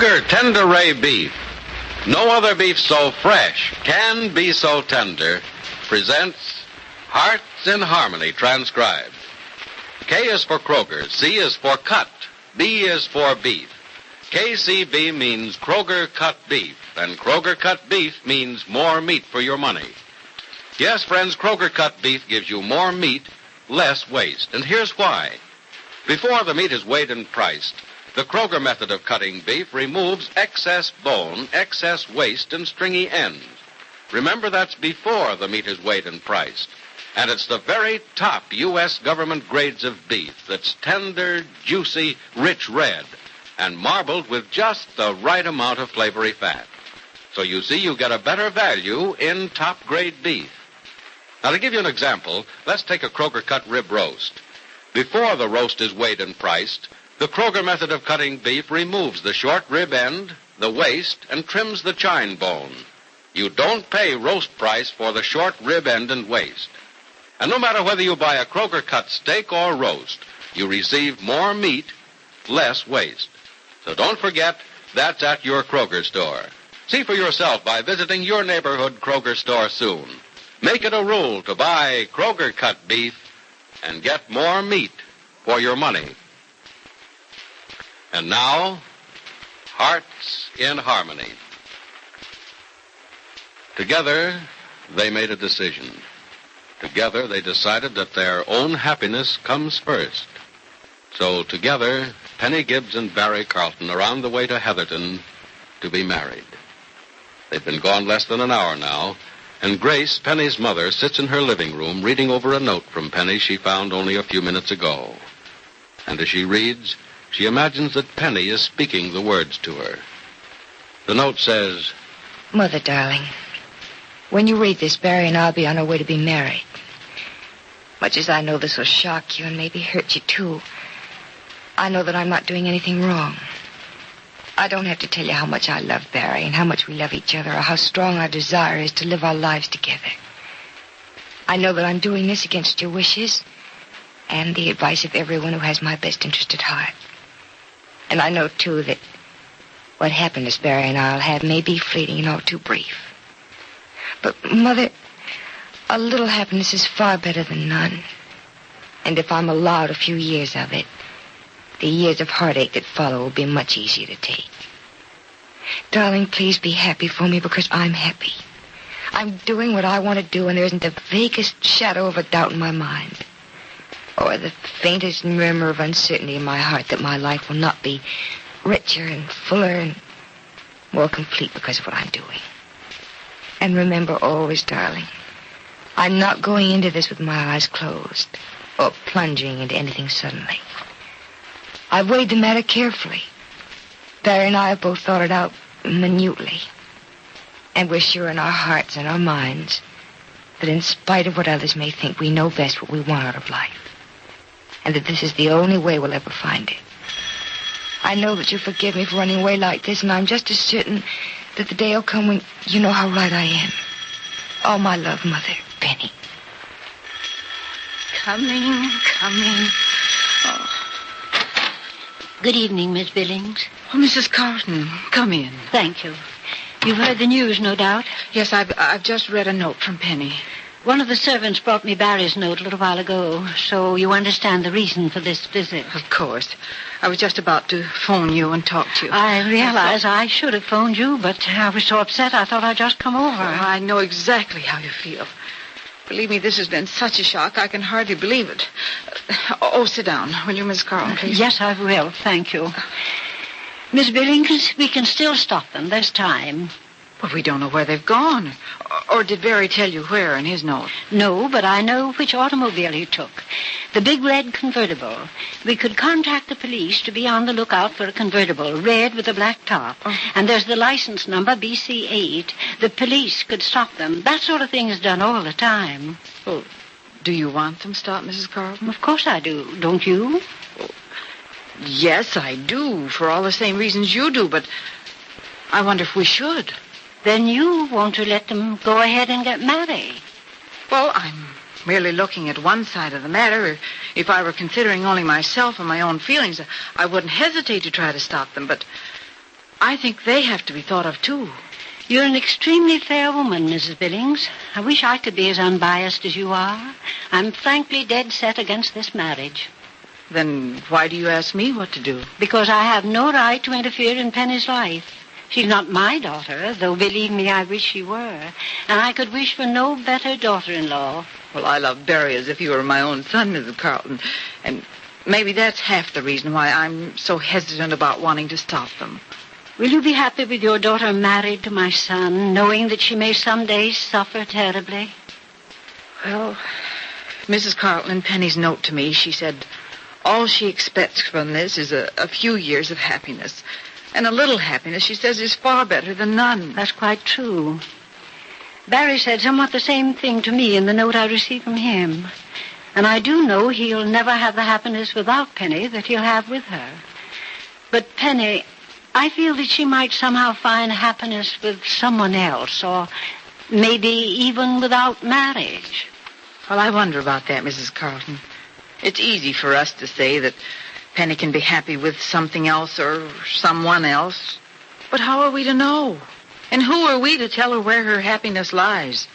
Kroger Tender-Ray beef. No other beef so fresh, can be so tender, presents Hearts in Harmony, transcribed. K is for Kroger, C is for cut, B is for beef. KCB means Kroger cut beef, and Kroger cut beef means more meat for your money. Yes, friends, Kroger cut beef gives you more meat, less waste, and here's why. Before the meat is weighed and priced, the Kroger method of cutting beef removes excess bone, excess waste, and stringy ends. Remember, that's before the meat is weighed and priced. And it's the very top U.S. government grades of beef that's tender, juicy, rich red, and marbled with just the right amount of flavory fat. So you see, you get a better value in top-grade beef. Now, to give you an example, let's take a Kroger cut rib roast. Before the roast is weighed and priced, the Kroger method of cutting beef removes the short rib end, the waist, and trims the chine bone. You don't pay roast price for the short rib end and waist. And no matter whether you buy a Kroger cut steak or roast, you receive more meat, less waste. So don't forget, that's at your Kroger store. See for yourself by visiting your neighborhood Kroger store soon. Make it a rule to buy Kroger cut beef and get more meat for your money. And now, Hearts in Harmony. Together, they made a decision. Together, they decided that their own happiness comes first. So together, Penny Gibbs and Barry Carlton are on the way to Heatherton to be married. They've been gone less than an hour now, and Grace, Penny's mother, sits in her living room reading over a note from Penny she found only a few minutes ago. And as she reads, she imagines that Penny is speaking the words to her. The note says, Mother, darling, when you read this, Barry and I'll be on our way to be married. Much as I know this will shock you and maybe hurt you, too, I know that I'm not doing anything wrong. I don't have to tell you how much I love Barry and how much we love each other or how strong our desire is to live our lives together. I know that I'm doing this against your wishes and the advice of everyone who has my best interest at heart. And I know, too, that what happiness Barry and I'll have may be fleeting and all too brief. But, Mother, a little happiness is far better than none. And if I'm allowed a few years of it, the years of heartache that follow will be much easier to take. Darling, please be happy for me because I'm happy. I'm doing what I want to do, and there isn't the vaguest shadow of a doubt in my mind, or the faintest murmur of uncertainty in my heart that my life will not be richer and fuller and more complete because of what I'm doing. And remember always, darling, I'm not going into this with my eyes closed or plunging into anything suddenly. I've weighed the matter carefully. Barry and I have both thought it out minutely. And we're sure in our hearts and our minds that in spite of what others may think, we know best what we want out of life. And that this is the only way we'll ever find it. I know that you'll forgive me for running away like this, and I'm just as certain that the day will come when you know how right I am. All my love, Mother, Penny. Coming. Oh. Good evening, Miss Billings. Oh, Mrs. Carlton, come in. Thank you. You've heard the news, no doubt? Yes, I've just read a note from Penny. One of the servants brought me Barry's note a little while ago, so you understand the reason for this visit. Of course. I was just about to phone you and talk to you. I realize I should have phoned you, but I was so upset I thought I'd just come over. Oh, I know exactly how you feel. Believe me, this has been such a shock, I can hardly believe it. Sit down, will you, Miss Carlton, please? Yes, I will. Thank you. Miss Billings, we can still stop them. There's time. But we don't know where they've gone. Or did Barry tell you where in his note? No, but I know which automobile he took. The big red convertible. We could contact the police to be on the lookout for a convertible, red with a black top. Oh. And there's the license number, BC8. The police could stop them. That sort of thing is done all the time. Well, do you want them stopped, Mrs. Carlton? Of course I do. Don't you? Well, yes, I do, for all the same reasons you do, but I wonder if we should. Then you want to let them go ahead and get married. Well, I'm merely looking at one side of the matter. If I were considering only myself and my own feelings, I wouldn't hesitate to try to stop them. But I think they have to be thought of, too. You're an extremely fair woman, Mrs. Billings. I wish I could be as unbiased as you are. I'm frankly dead set against this marriage. Then why do you ask me what to do? Because I have no right to interfere in Penny's life. She's not my daughter, though believe me, I wish she were. And I could wish for no better daughter-in-law. Well, I love Barry as if he were my own son, Mrs. Carlton. And maybe that's half the reason why I'm so hesitant about wanting to stop them. Will you be happy with your daughter married to my son, knowing that she may someday suffer terribly? Well, Mrs. Carlton, in Penny's note to me, she said all she expects from this is a few years of happiness. And a little happiness, she says, is far better than none. That's quite true. Barry said somewhat the same thing to me in the note I received from him. And I do know he'll never have the happiness without Penny that he'll have with her. But Penny, I feel that she might somehow find happiness with someone else, or maybe even without marriage. Well, I wonder about that, Mrs. Carlton. It's easy for us to say that Penny can be happy with something else or someone else. But how are we to know? And who are we to tell her where her happiness lies?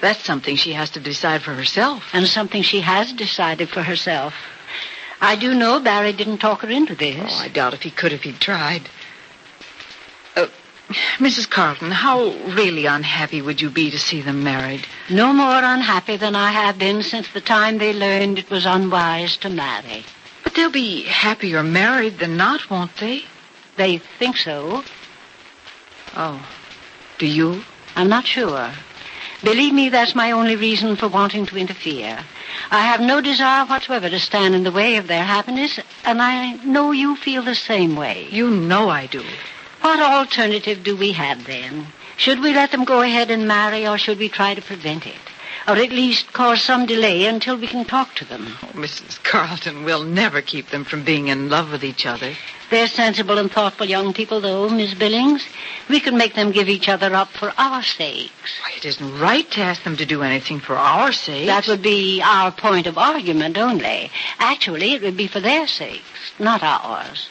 That's something she has to decide for herself. And something she has decided for herself. I do know Barry didn't talk her into this. Oh, I doubt if he could if he'd tried. Mrs. Carlton, how really unhappy would you be to see them married? No more unhappy than I have been since the time they learned it was unwise to marry. But they'll be happier married than not, won't they? They think so. Oh, do you? I'm not sure. Believe me, that's my only reason for wanting to interfere. I have no desire whatsoever to stand in the way of their happiness, and I know you feel the same way. You know I do. What alternative do we have, then? Should we let them go ahead and marry, or should we try to prevent it? Or at least cause some delay until we can talk to them? Oh, Mrs. Carlton, we'll never keep them from being in love with each other. They're sensible and thoughtful young people, though, Miss Billings. We could make them give each other up for our sakes. Why, it isn't right to ask them to do anything for our sakes. That would be our point of argument only. Actually, it would be for their sakes, not ours.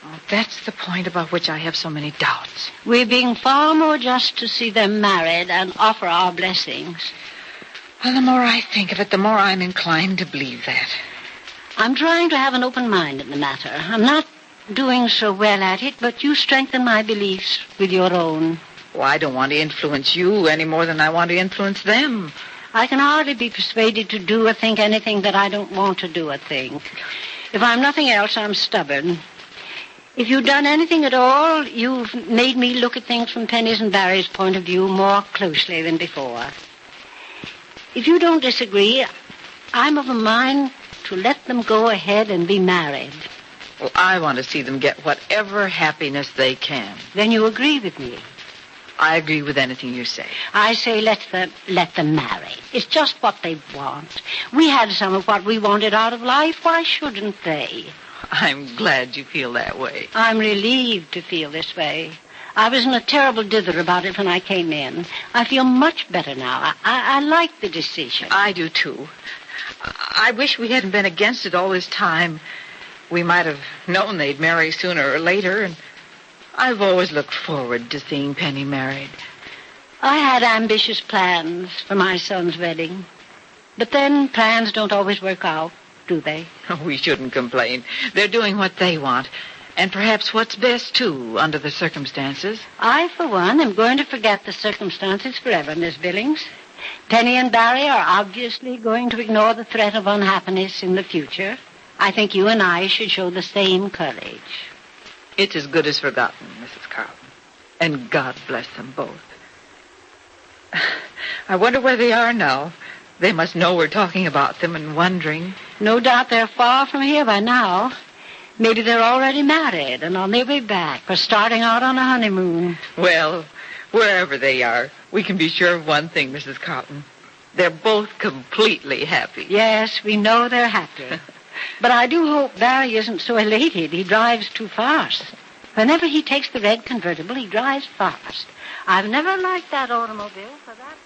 Oh, that's the point about which I have so many doubts. We're being far more just to see them married and offer our blessings. Well, the more I think of it, the more I'm inclined to believe that. I'm trying to have an open mind in the matter. I'm not doing so well at it, but you strengthen my beliefs with your own. Well, I don't want to influence you any more than I want to influence them. I can hardly be persuaded to do or think anything that I don't want to do or think. If I'm nothing else, I'm stubborn. If you've done anything at all, you've made me look at things from Penny's and Barry's point of view more closely than before. If you don't disagree, I'm of a mind to let them go ahead and be married. Well, I want to see them get whatever happiness they can. Then you agree with me. I agree with anything you say. I say let them marry. It's just what they want. We had some of what we wanted out of life. Why shouldn't they? I'm glad you feel that way. I'm relieved to feel this way. I was in a terrible dither about it when I came in. I feel much better now. I like the decision. I do, too. I wish we hadn't been against it all this time. We might have known they'd marry sooner or later, and I've always looked forward to seeing Penny married. I had ambitious plans for my son's wedding. But then plans don't always work out, do they? We shouldn't complain. They're doing what they want. And perhaps what's best, too, under the circumstances. I, for one, am going to forget the circumstances forever, Miss Billings. Penny and Barry are obviously going to ignore the threat of unhappiness in the future. I think you and I should show the same courage. It's as good as forgotten, Mrs. Carlton. And God bless them both. I wonder where they are now. They must know we're talking about them and wondering. No doubt they're far from here by now. Maybe they're already married and on their way back or starting out on a honeymoon. Well, wherever they are, we can be sure of one thing, Mrs. Carlton. They're both completely happy. Yes, we know they're happy. But I do hope Barry isn't so elated he drives too fast. Whenever he takes the red convertible, he drives fast. I've never liked that automobile for that.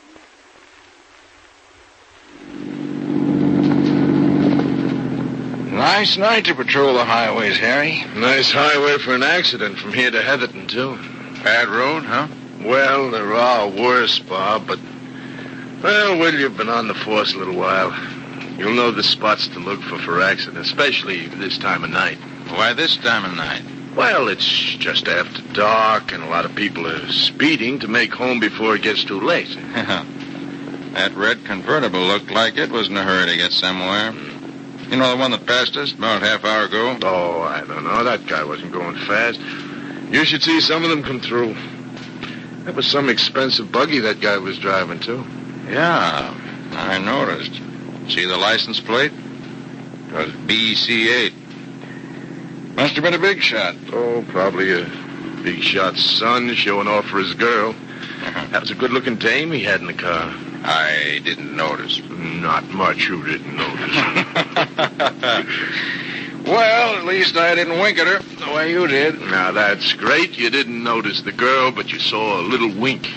Nice night to patrol the highways, Harry. Nice highway for an accident from here to Heatherton, too. Bad road, huh? Well, there are worse, Bob, but... Well, you've been on the force a little while. You'll know the spots to look for accidents, especially this time of night. Why this time of night? Well, it's just after dark, and a lot of people are speeding to make home before it gets too late. That red convertible looked like it was in a hurry to get somewhere. You know the one that passed us about a half hour ago? Oh, I don't know. That guy wasn't going fast. You should see some of them come through. That was some expensive buggy that guy was driving, too. Yeah, I noticed. See the license plate? It was BC8. Must have been a big shot. Oh, probably a big shot's son showing off for his girl. That was a good-looking dame he had in the car. I didn't notice. Not much you didn't notice. Well, at least I didn't wink at her the way you did. Now, that's great. You didn't notice the girl, but you saw a little wink.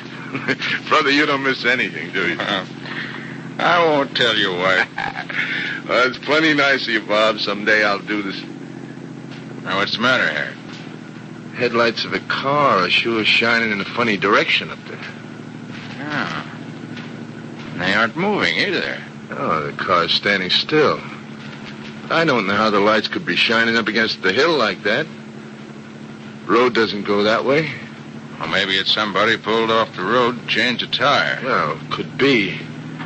Brother, you don't miss anything, do you? I won't tell you why. Well, it's plenty nice of you, Bob. Someday I'll do this. Now, what's the matter, Harry? Headlights of a car are sure shining in a funny direction up there. Yeah. They aren't moving either. Oh, the car's standing still. I don't know how the lights could be shining up against the hill like that. Road doesn't go that way. Well, maybe it's somebody pulled off the road and changed a tire. Well, could be.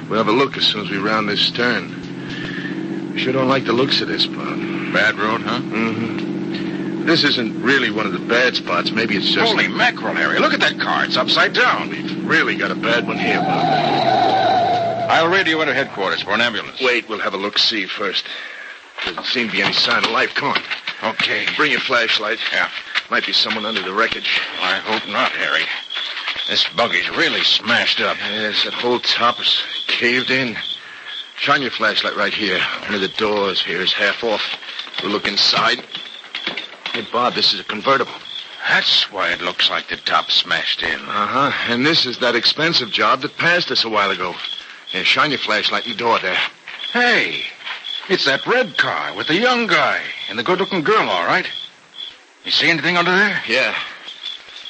We'll have a look as soon as we round this turn. Sure don't like the looks of this, Bob. Bad road, huh? Mm-hmm. This isn't really one of the bad spots. Maybe it's just... Holy mackerel, Harry. Look at that car. It's upside down. We've really got a bad one here, Bob. I'll radio into headquarters for an ambulance. Wait, we'll have a look-see first. Doesn't seem to be any sign of life. Come on. Okay. Bring your flashlight. Yeah. Might be someone under the wreckage. I hope not, Harry. This buggy's really smashed up. Yes, that whole top is caved in. Shine your flashlight right here. One of the doors here is half off. We'll look inside. Hey, Bob, this is a convertible. That's why it looks like the top smashed in. Uh-huh. And this is that expensive job that passed us a while ago. Yeah, shine your flashlight in the door there. Hey, it's that red car with the young guy and the good-looking girl, all right. You see anything under there? Yeah.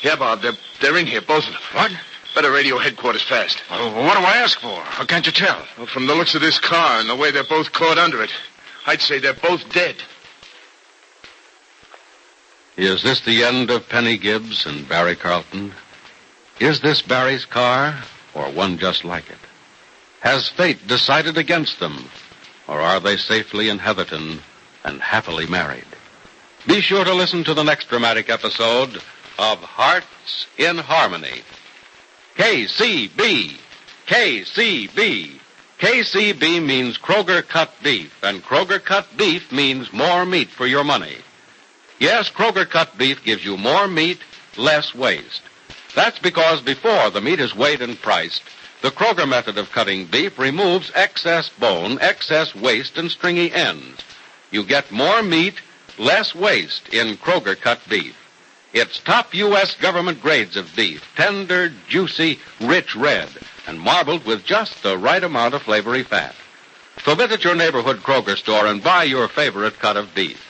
Yeah, Bob, they're in here, both of them. What? Better radio headquarters fast. Well, what do I ask for? How can't you tell? Well, from the looks of this car and the way they're both caught under it, I'd say they're both dead. Is this the end of Penny Gibbs and Barry Carlton? Is this Barry's car, or one just like it? Has fate decided against them, or are they safely in Heatherton and happily married? Be sure to listen to the next dramatic episode of Hearts in Harmony. KCB. KCB. KCB means Kroger cut beef, and Kroger cut beef means more meat for your money. Yes, Kroger cut beef gives you more meat, less waste. That's because before the meat is weighed and priced, the Kroger method of cutting beef removes excess bone, excess waste, and stringy ends. You get more meat, less waste in Kroger cut beef. It's top U.S. government grades of beef, tender, juicy, rich red, and marbled with just the right amount of flavory fat. So visit your neighborhood Kroger store and buy your favorite cut of beef.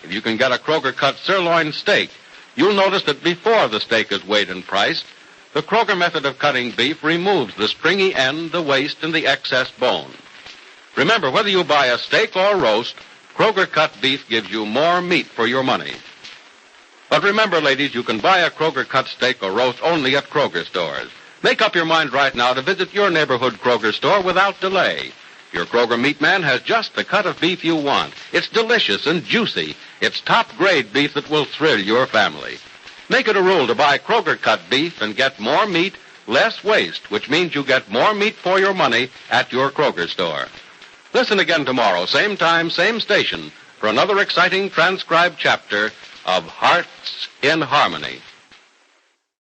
If you can get a Kroger cut sirloin steak, you'll notice that before the steak is weighed and priced, the Kroger method of cutting beef removes the stringy end, the waste, and the excess bone. Remember, whether you buy a steak or roast, Kroger cut beef gives you more meat for your money. But remember, ladies, you can buy a Kroger cut steak or roast only at Kroger stores. Make up your mind right now to visit your neighborhood Kroger store without delay. Your Kroger meat man has just the cut of beef you want. It's delicious and juicy. It's top-grade beef that will thrill your family. Make it a rule to buy Kroger cut beef and get more meat, less waste, which means you get more meat for your money at your Kroger store. Listen again tomorrow, same time, same station, for another exciting transcribed chapter of Hearts in Harmony.